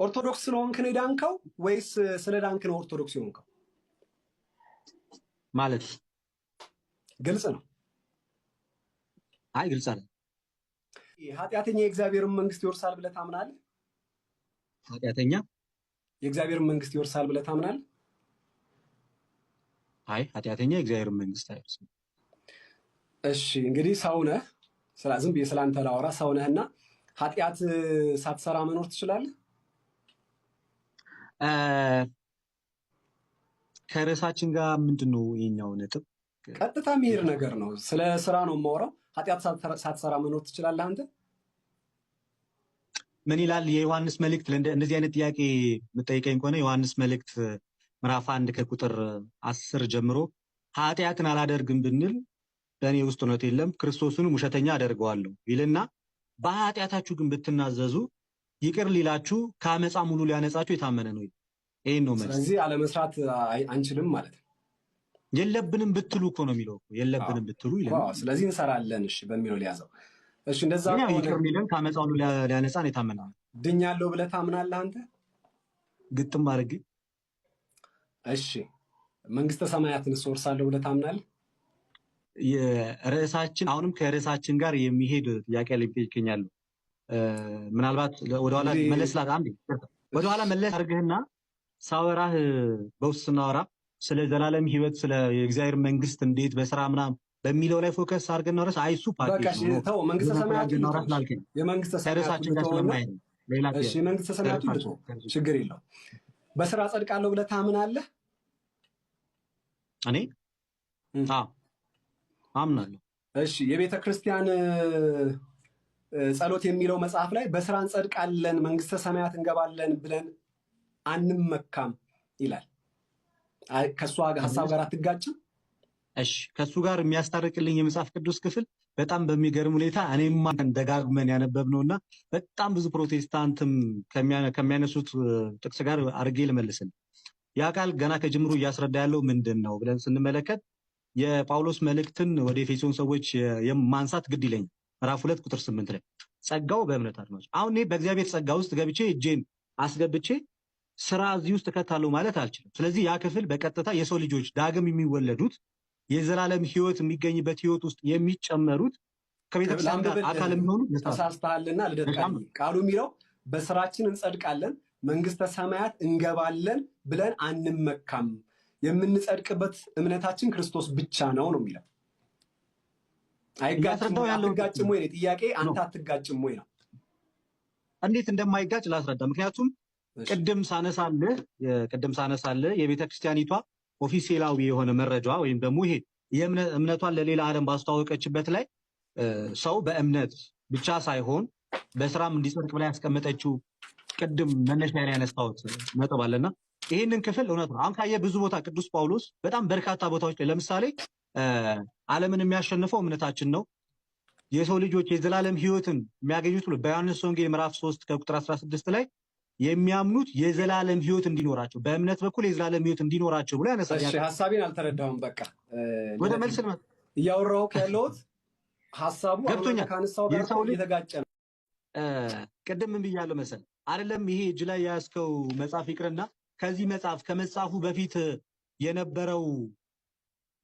ኦርቶዶክስ ስለሆንክ ነው የዳንከው ወይስ ስለ ዳንክ ነው ኦርቶዶክስ የሆንከው? ማለት ግልጽ ነው። አይ ግልጽ አይደል። ኃጢአተኛ የእግዚአብሔርን መንግስት ይወርሳል ብለህ ታምናለህ? ኃጢአተኛ የእግዚአብሔርን መንግስት ይወርሳል ብለህ ታምናለህ? አይ ኃጢአተኛ የእግዚአብሔርን መንግስት አይወርስም። እሺ እንግዲህ ሰው ነህ፣ ዝም ብዬ ስላንተ ላወራ። ሰው ነህና ኃጢአት ሳትሰራ መኖር ትችላለህ? ከርዕሳችን ጋር ምንድነው የኛው ነጥብ? ቀጥታ የሚሄድ ነገር ነው። ስለ ስራ ነው የማወራው። ኃጢአት ሳትሰራ መኖር ትችላለህ አንተ? ምን ይላል የዮሐንስ መልእክት? እንደዚህ አይነት ጥያቄ የምጠይቀኝ ከሆነ ዮሐንስ መልእክት ምዕራፍ 1 ከቁጥር 10 ጀምሮ ኃጢአትን አላደርግም ብንል በእኔ ውስጥ እውነት የለም፣ ክርስቶስንም ውሸተኛ አደርገዋለሁ ይልና በኃጢአታችሁ ግን ብትናዘዙ ይቅር ሊላችሁ ከአመፃ ሙሉ ሊያነጻችሁ የታመነ ነው። ይሄን ነው ማለት። ስለዚህ አለመስራት አንችልም ማለት ነው። የለብንም ብትሉ እኮ ነው የሚለው። የለብንም ብትሉ ይላል። ስለዚህ እንሰራለን እሺ በሚለው ሊያዘው። እሺ እንደዛ ነው። ይቅር ሊለን ከአመፃ ሁሉ ሊያነጻን የታመነ ነው። ድኛለሁ ብለህ ታምናለህ አንተ? ግጥም አድርጌ። እሺ መንግስተ ሰማያትን እወርሳለሁ ብለህ ታምናለህ? የርዕሳችን አሁንም ከርዕሳችን ጋር የሚሄድ ጥያቄ ላይ ይገኛሉ። ምናልባት ወደኋላ ወደኋላ መለስ አድርገህና ሳወራህ በውስጥ ስናወራ ስለ ዘላለም ህይወት ስለ የእግዚአብሔር መንግስት እንዴት በስራ ምናምን በሚለው ላይ ፎከስ አድርገን ነው። አይሱ ፓርቲ ነው ተው። መንግስተ ሰማያት የመንግስተ ሰማያት ጋር ስለማይሄድ ሌላ እሺ መንግስተ ሰማያት ችግር የለውም። በስራ ጸድቃለሁ ብለህ ታምናለህ? እኔ አምናለሁ። እሺ የቤተ ክርስቲያን ጸሎት የሚለው መጽሐፍ ላይ በስራ እንጸድቃለን መንግስተ ሰማያት እንገባለን ብለን አንመካም ይላል። ከሷ ሐሳብ ጋር አትጋጭም? እሺ ከሱ ጋር የሚያስታርቅልኝ የመጽሐፍ ቅዱስ ክፍል በጣም በሚገርም ሁኔታ እኔም ደጋግመን ያነበብነውና በጣም ብዙ ፕሮቴስታንትም ከሚያነሱት ጥቅስ ጋር አድርጌ ልመልስልህ። ያ ቃል ገና ከጅምሩ እያስረዳ ያለው ምንድን ነው ብለን ስንመለከት የጳውሎስ መልእክትን ወደ ኤፌሶን ሰዎች የማንሳት ግድ ይለኛል። ምዕራፍ 2 ቁጥር 8 ላይ ጸጋው በእምነት አድኗል። አሁን እኔ በእግዚአብሔር ጸጋ ውስጥ ገብቼ እጄን አስገብቼ ስራ እዚህ ውስጥ እከታለሁ ማለት አልችልም። ስለዚህ ያ ክፍል በቀጥታ የሰው ልጆች ዳግም የሚወለዱት የዘላለም ህይወት የሚገኝበት ህይወት ውስጥ የሚጨመሩት ከቤተክርስቲያን ጋር አካል የሚሆኑ ተሳስተሃልና ልደትቃል ቃሉ የሚለው በስራችን እንጸድቃለን መንግስተ ሰማያት እንገባለን ብለን አንመካም፣ የምንጸድቅበት እምነታችን ክርስቶስ ብቻ ነው የሚለው። አትጋጭም ወይ? ጥያቄ አንተ አትጋጭም ወይ ነው። እንዴት እንደማይጋጭ ላስረዳ። ምክንያቱም ቅድም ሳነሳለህ የቤተ ክርስቲያኒቷ ኦፊሴላዊ የሆነ መረጃ ወይም ደግሞ ይሄ የእምነቷን ለሌላ ዓለም ባስተዋወቀችበት ላይ ሰው በእምነት ብቻ ሳይሆን በስራም እንዲጸድቅ ብላ ያስቀመጠችው ቅድም መነሻ ላይ ያነሳሁት ነጥብ አለና ይህንን ክፍል እውነት ነው። አሁን ካየህ ብዙ ቦታ ቅዱስ ጳውሎስ በጣም በርካታ ቦታዎች ላይ ለምሳሌ ዓለምን የሚያሸንፈው እምነታችን ነው፣ የሰው ልጆች የዘላለም ህይወትን የሚያገኙት ብሎ በዮሐንስ ወንጌል ምዕራፍ 3 ከቁጥር 16 ላይ የሚያምኑት የዘላለም ህይወት እንዲኖራቸው በእምነት በኩል የዘላለም ህይወት እንዲኖራቸው ብሎ ያነሳል። እሺ ሐሳቤን አልተረዳሁም። በቃ ወደ መልስ ነው እያወራሁ ያለሁት። ሐሳቡ ገብቶኛል። ካነሳው ጋር እየተጋጨ ነው። ቅድም ምን ብያለሁ መሰል አይደለም? ይሄ እጅ ላይ ያዝከው መጽሐፍ ይቅርና ከዚህ መጽሐፍ ከመጽሐፉ በፊት የነበረው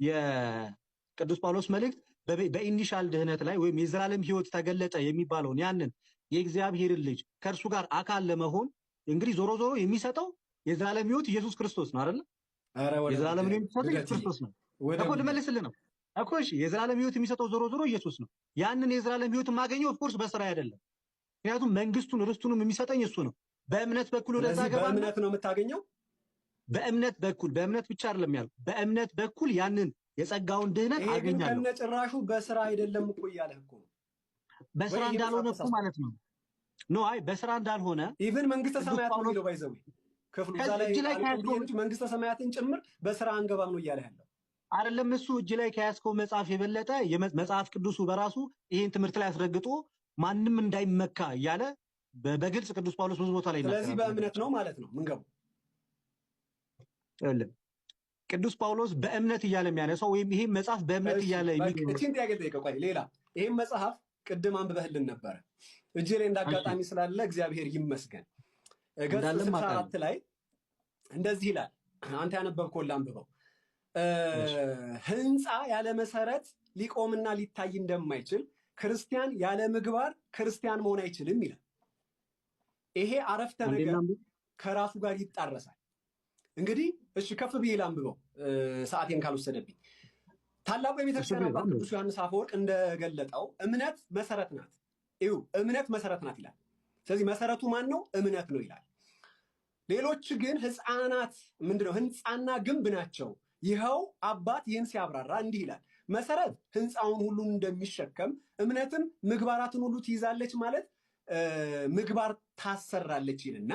የቅዱስ ጳውሎስ መልእክት በኢኒሻል ድህነት ላይ ወይም የዘላለም ህይወት ተገለጠ የሚባለውን ያንን የእግዚአብሔርን ልጅ ከእርሱ ጋር አካል ለመሆን እንግዲህ ዞሮ ዞሮ የሚሰጠው የዘላለም ህይወት ኢየሱስ ክርስቶስ ነው አይደል? የዘላለም ህይወት የሚሰጠው ኢየሱስ ክርስቶስ ነው እኮ። ልመልስልህ ነው እኮ። እሺ የዘላለም ህይወት የሚሰጠው ዞሮ ዞሮ ኢየሱስ ነው። ያንን የዘላለም ህይወት የማገኘው ኦፍ ኮርስ በስራ አይደለም። ምክንያቱም መንግስቱን ርስቱንም የሚሰጠኝ እሱ ነው። በእምነት በኩል ወደዛ ገባ። በእምነት ነው የምታገኘው። በእምነት በኩል በእምነት ብቻ አይደለም ያልኩት፣ በእምነት በኩል ያንን የጸጋውን ድህነት አገኛለሁ። ከነ ጭራሹ በስራ አይደለም እኮ እያለህ እኮ ነው። በስራ እንዳልሆነ እኮ ማለት ነው። ኖ አይ በስራ እንዳልሆነ ኢቭን መንግስተ ሰማያት ነው የሚለው ባይዘው ክፍሉ እጅ ላይ መንግስተ ሰማያትን ጭምር በስራ አንገባም ነው እያለህ ያለው አይደለም። እሱ እጅ ላይ ከያዝከው መጽሐፍ የበለጠ መጽሐፍ ቅዱሱ በራሱ ይሄን ትምህርት ላይ አስረግጦ ማንም እንዳይመካ እያለ በግልጽ ቅዱስ ጳውሎስ ብዙ ቦታ ላይ ይናገራል። ስለዚህ በእምነት ነው ማለት ነው ምንገቡ አይደለም። ቅዱስ ጳውሎስ በእምነት እያለ የሚያነሳው ወይም ይሄ መጽሐፍ በእምነት እያለ እቺን ጥያቄ ጠይቀው። ቆይ ሌላ ይሄን መጽሐፍ ቅድም አንብበህልን ነበረ እጄ ላይ እንዳጋጣሚ ስላለ እግዚአብሔር ይመስገን። ገጽ 64 ላይ እንደዚህ ይላል። አንተ ያነበብከውን ላንብበው። ህንፃ ያለ መሰረት ሊቆምና ሊታይ እንደማይችል ክርስቲያን ያለ ምግባር ክርስቲያን መሆን አይችልም ይላል። ይሄ አረፍተ ነገር ከራሱ ጋር ይጣረሳል። እንግዲህ እሺ ከፍ ብዬ ላንብበው ሰዓቴን ካልወሰደብኝ። ታላቁ የቤተክርስቲያን አባት ቅዱስ ዮሐንስ አፈወርቅ እንደገለጠው እምነት መሰረት ናት። ይኸው እምነት መሰረት ናት ይላል። ስለዚህ መሰረቱ ማን ነው? እምነት ነው ይላል። ሌሎች ግን ህፃናት ምንድነው? ህንፃና ግንብ ናቸው። ይኸው አባት ይህን ሲያብራራ እንዲህ ይላል። መሰረት ህንፃውን ሁሉ እንደሚሸከም እምነትም ምግባራትን ሁሉ ትይዛለች ማለት ምግባር ታሰራለች ይልና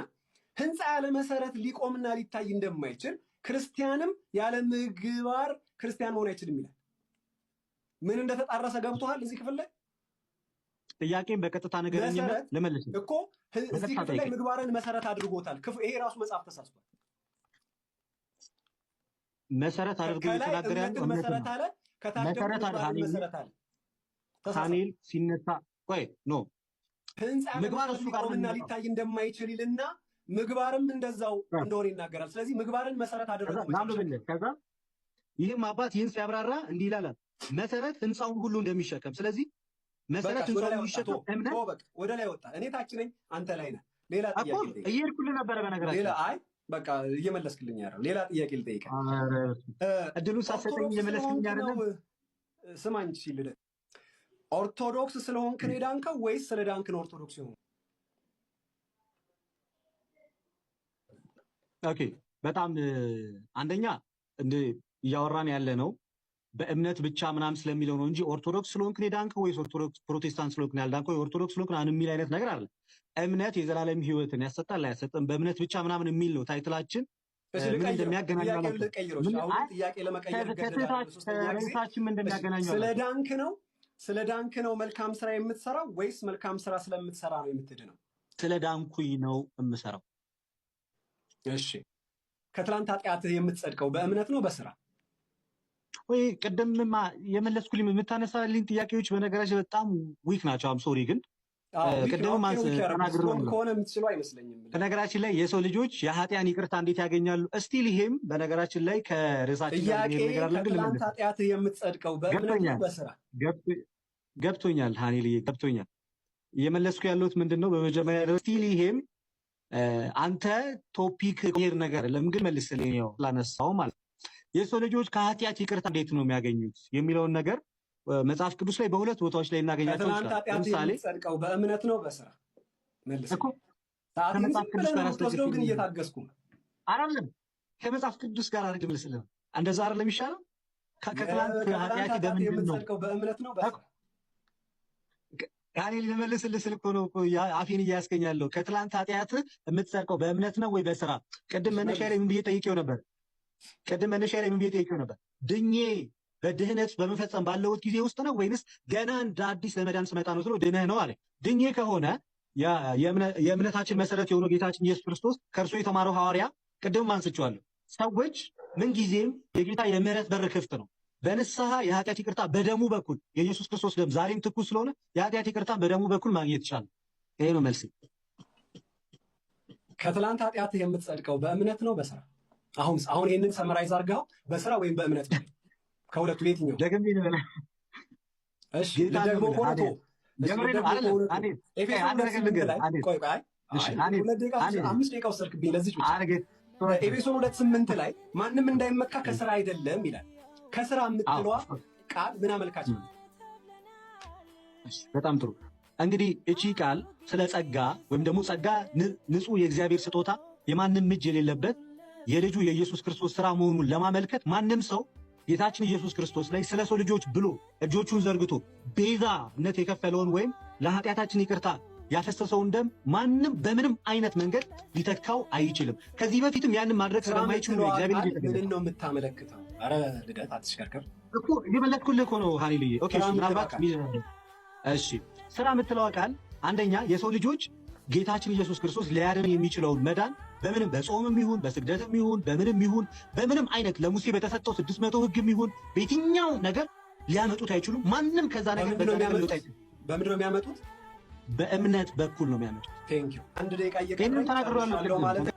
ህንፃ ያለ መሰረት ሊቆምና ሊታይ እንደማይችል ክርስቲያንም ያለ ምግባር ክርስቲያን መሆን አይችልም ይላል። ምን እንደተጣረሰ ገብቶሃል? እዚህ ክፍል ላይ ጥያቄን በቀጥታ ነገርኝና ለመለስ እኮ እዚህ ክፍል ላይ ምግባርን መሰረት አድርጎታል። ይሄ ራሱ መጽሐፍ ተሳስቷል። መሰረት አድርጎ የተናገረ ያለው መሰረት አለ፣ ከታች ደግሞ መሰረት አለ። ዳንኤል ሲነሳ ቆይ ኖ ህንፃ ምግባር እሱ ጋርና ሊታይ እንደማይችል ይልና ምግባርም እንደዛው እንደሆነ ይናገራል። ስለዚህ ምግባርን መሰረት አድርጎ ከዛ ይህም አባት ይህን ሲያብራራ እንዲህ ይላል። መሰረት ህንፃውን ሁሉ እንደሚሸከም ስለዚህ መሰረት ህንፃውን የሚሸከም እምነት ወደ ላይ ወጣ። እኔ ታች ነኝ፣ አንተ ላይ ነህ። ሌላ ጥያቄ እየሄድኩልህ ነበረ። በነገራችን ሌላ አይ በቃ እየመለስክልኝ አይደል? ሌላ ጥያቄ ልጠይቅህ። እድሉን ሳትሰጠኝ እየመለስክልኝ አይደለም? ስማኝ ሲል ኦርቶዶክስ ስለሆንክ ነው የዳንከው ወይስ ስለ ዳንክ ነው ኦርቶዶክስ ይሆን? ኦኬ በጣም አንደኛ እንደ እያወራን ያለ ነው በእምነት ብቻ ምናምን ስለሚለው ነው እንጂ ኦርቶዶክስ ስለሆንክ ነው የዳንከው ወይስ ኦርቶዶክስ ፕሮቴስታንት ስለሆንክ ነው ያልዳንከው? ኦርቶዶክስ ስለሆንክ ነው የሚል አይነት ነገር አለ። እምነት የዘላለም ህይወትን ያሰጣል አያሰጥም፣ በእምነት ብቻ ምናምን የሚል ነው ታይትላችን። ምን እንደሚያገናኘው ጥያቄ ለመቀየር ከርዕሳችን ምን እንደሚያገናኘው ስለ ዳንክ ነው መልካም ስራ የምትሰራው ወይስ መልካም ስራ ስለምትሰራ ነው የምትድነው? ስለ ዳንኩኝ ነው የምሰራው። እሺ ከትላንት ኃጢአትህ የምትጸድቀው በእምነት ነው በስራ? ወይ ቅድምማ የመለስኩልኝ የምታነሳልኝ ጥያቄዎች በነገራችን በጣም ዊክ ናቸው። አም ሶሪ ግን ቅድም ከሆነ የምትችለው አይመስለኝም። በነገራችን ላይ የሰው ልጆች የኃጢያን ይቅርታ እንዴት ያገኛሉ? እስቲል ይሄም በነገራችን ላይ ከርዕሳችን ጋር ከትላንት ኃጢአትህ የምትጸድቀው በእምነት ነው በስራ? ገብቶኛል ሀኒልዬ ገብቶኛል። እየመለስኩ ያለሁት ምንድን ነው በመጀመሪያ እስቲል ይሄም አንተ ቶፒክ ሄር ነገር ለምን ግን መልስልኝ ነው ላነሳው ማለት የሰው ልጆች ከኃጢአት ይቅርታ እንዴት ነው የሚያገኙት የሚለውን ነገር መጽሐፍ ቅዱስ ላይ በሁለት ቦታዎች ላይ እናገኛቸው ይችላል። ለምሳሌ ጸድቀው በእምነት ነው በስራ መልስ እኮ ከመጽሐፍ ቅዱስ ጋር አስተውለው ግን እየታገስኩ አይደለም። ከመጽሐፍ ቅዱስ ጋር አድርግ መልስልህ እንደዛ አይደለም የሚሻለው? ከትላንት ኃጢአት በምንድን ነው ጸድቀው በእምነት ነው በስራ ያኔ ልመልስልህ ስል እኮ ነው አፌን እያስገኛለሁ። ከትላንት ኃጢአት የምትጸድቀው በእምነት ነው ወይ በስራ? ቅድም መነሻ ላይ ምን ብዬ ጠይቄው ነበር? ድኜ በድህነት በመፈጸም ባለውት ጊዜ ውስጥ ነው ወይንስ ገና እንደ አዲስ ለመዳን ስመጣ ነው ስለው ድነህ ነው አለ። ድኜ ከሆነ የእምነታችን መሰረት የሆነው ጌታችን ኢየሱስ ክርስቶስ ከእርሱ የተማረው ሐዋርያ ቅድም አንስቼዋለሁ። ሰዎች ምንጊዜም የጌታ የምህረት በር ክፍት ነው። በንስሐ የኃጢአት ይቅርታ በደሙ በኩል የኢየሱስ ክርስቶስ ደም ዛሬም ትኩስ ስለሆነ የኃጢአት ይቅርታ በደሙ በኩል ማግኘት ይቻላል። ይሄ ነው መልስ። ከትላንት ኃጢአት የምትጸድቀው በእምነት ነው በስራ? አሁን ይህንን ሰመራይዝ አድርገው በስራ ወይም በእምነት ነው? ከሁለቱ የትኛው? ደግሜ ልበላ። እሺ ደግሞ ቆርጦ አምስት ደቂቃ ወሰድክብኝ ለዚህ ብቻ። ኤፌሶን 2:8 ላይ ማንም እንዳይመካ ከስራ አይደለም ይላል። ከስራ የምትለዋ ቃል ምን አመልካች ነው? በጣም ጥሩ። እንግዲህ እቺ ቃል ስለ ጸጋ ወይም ደግሞ ጸጋ ንጹህ የእግዚአብሔር ስጦታ የማንም እጅ የሌለበት የልጁ የኢየሱስ ክርስቶስ ስራ መሆኑን ለማመልከት ማንም ሰው ጌታችን ኢየሱስ ክርስቶስ ላይ ስለ ሰው ልጆች ብሎ እጆቹን ዘርግቶ ቤዛነት የከፈለውን ወይም ለኃጢአታችን ይቅርታ ያፈሰሰውን ደም ማንም በምንም አይነት መንገድ ሊተካው አይችልም። ከዚህ በፊትም ያንን ማድረግ ስለማይችሉ ነው እግዚአብሔር ልጅ የተገኘው። ምን ነው የምታመለክተው? ኧረ ልደት አትሽከርከር እኮ የመለስኩልህ እኮ ነው ሀኒልዬ። ኦኬ ምናልባት እሺ ስራ የምትለዋ ቃል አንደኛ የሰው ልጆች ጌታችን ኢየሱስ ክርስቶስ ሊያድን የሚችለውን መዳን በምንም በጾምም ይሁን በስግደትም ይሁን በምንም አይነት ለሙሴ በተሰጠው 600 ሕግም ይሁን በየትኛው ነገር ሊያመጡት አይችሉም። ማንም ከዛ ነገር በምንድን ነው የሚያመጡት? በእምነት በኩል ነው የሚያመጡት። ቴንክ ዩ። አንድ ደቂቃ ይህንን ተናግረዋል እየቀረኝ ማለት